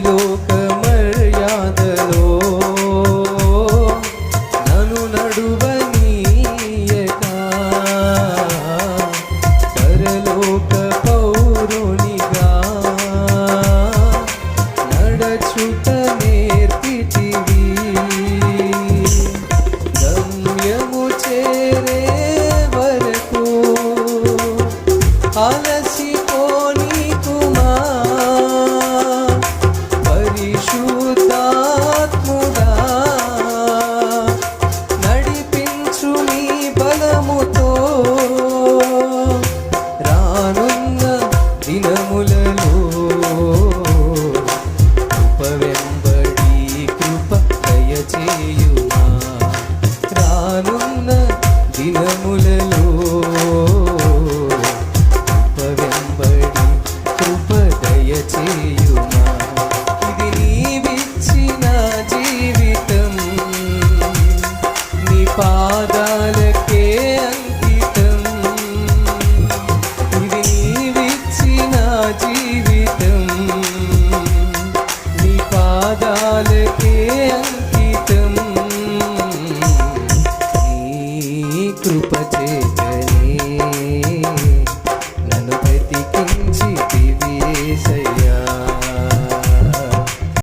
లోక మర్యాదలో నన్ను నడువనీయక పరలోక పౌరునిగా నడచుట నేర్పితివి. గమ్యము చేరే వరకు అలసిపోనీకుమా పరిశుద్ధాత్ముడా, నడిపించు నీ బలముతో రానున్న దినములలో కృప వెంబడి కృప దయచేయుమా. రానున్న దినములలో కృప వెంబడి కృప దయచేయుమా. ఇది నీవిచ్చిన జీవితం, నీ పాదాలకే అంకితం. ఇది నీవిచ్చిన జీవితం, నీ పాదాలకే అంకితం. నీ కృప చేత